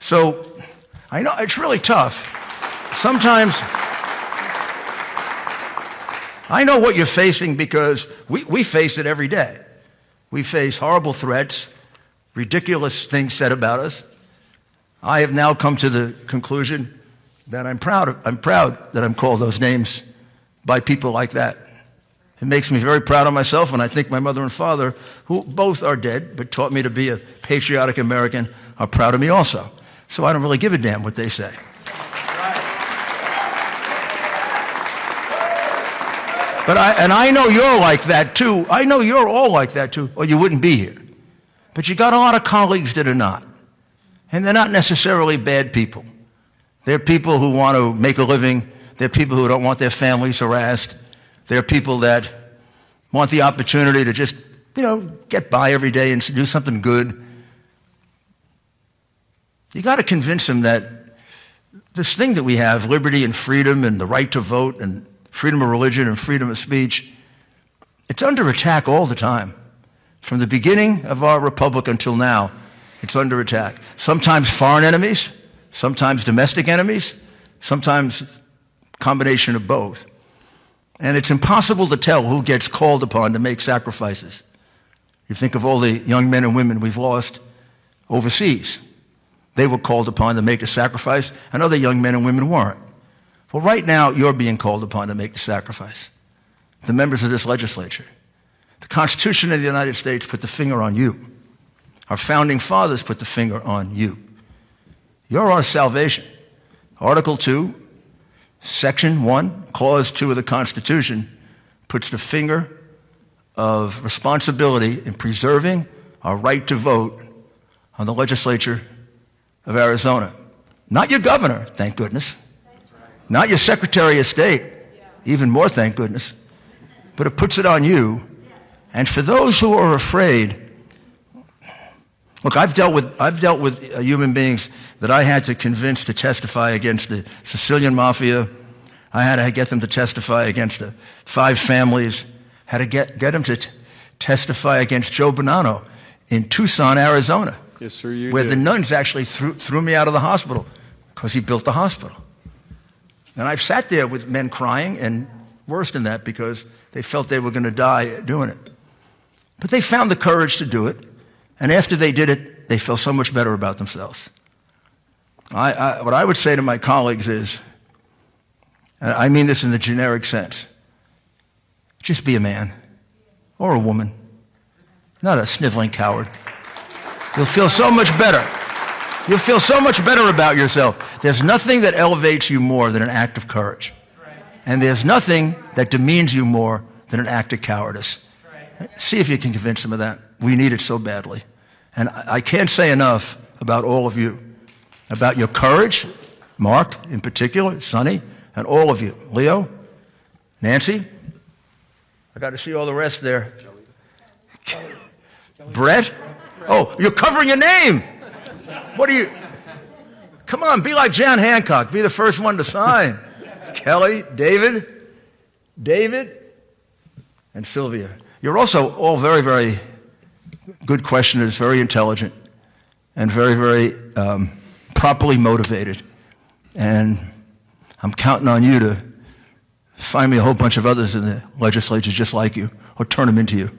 So I know it's really tough. Sometimes I know what you're facing because we face it every day. We face horrible threats, ridiculous things said about us. I have now come to the conclusion that I'm proud that I'm called those names by people like that. It makes me very proud of myself, and I think my mother and father, who both are dead but taught me to be a patriotic American, are proud of me also. So I don't really give a damn what they say. But I know you're like that too. I know you're all like that too, or you wouldn't be here. But you got a lot of colleagues that are not. And they're not necessarily bad people. They're people who want to make a living. They're people who don't want their families harassed. They're people that want the opportunity to just, get by every day and do something good. You got to convince them that this thing that we have, liberty and freedom and the right to vote and freedom of religion and freedom of speech, it's under attack all the time. From the beginning of our republic until now, it's under attack. Sometimes foreign enemies, sometimes domestic enemies, sometimes a combination of both. And it's impossible to tell who gets called upon to make sacrifices. You think of all the young men and women we've lost overseas. They were called upon to make a sacrifice, and other young men and women weren't. Well, right now, you're being called upon to make the sacrifice. The members of this legislature. The Constitution of the United States put the finger on you. Our founding fathers put the finger on you. You're our salvation. Article 2, Section 1, Clause 2 of the Constitution puts the finger of responsibility in preserving our right to vote on the legislature of Arizona. Not your governor, thank goodness. Not your Secretary of State, even more thank goodness. But it puts it on you. And for those who are afraid, look, I've dealt with human beings that I had to convince to testify against the Sicilian Mafia. I had to get them to testify against the 5 families. Had to get them to testify against Joe Bonanno in Tucson, Arizona. Yes, sir, you where did. The nuns actually threw me out of the hospital because he built the hospital. And I've sat there with men crying, and worse than that, because they felt they were going to die doing it. But they found the courage to do it, and after they did it, they felt so much better about themselves. What I would say to my colleagues is, and I mean this in the generic sense, just be a man or a woman, not a sniveling coward. You'll feel so much better. You'll feel so much better about yourself. There's nothing that elevates you more than an act of courage. And there's nothing that demeans you more than an act of cowardice. See if you can convince them of that. We need it so badly. And I can't say enough about all of you, about your courage, Mark in particular, Sonny, and all of you. Leo, Nancy, I got to see all the rest there. Brett, oh, you're covering your name. What are you? Come on, be like John Hancock. Be the first one to sign. Kelly, David, and Sylvia. You're also all very, very good questioners, very intelligent, and very, very properly motivated. And I'm counting on you to find me a whole bunch of others in the legislature just like you, or turn them into you.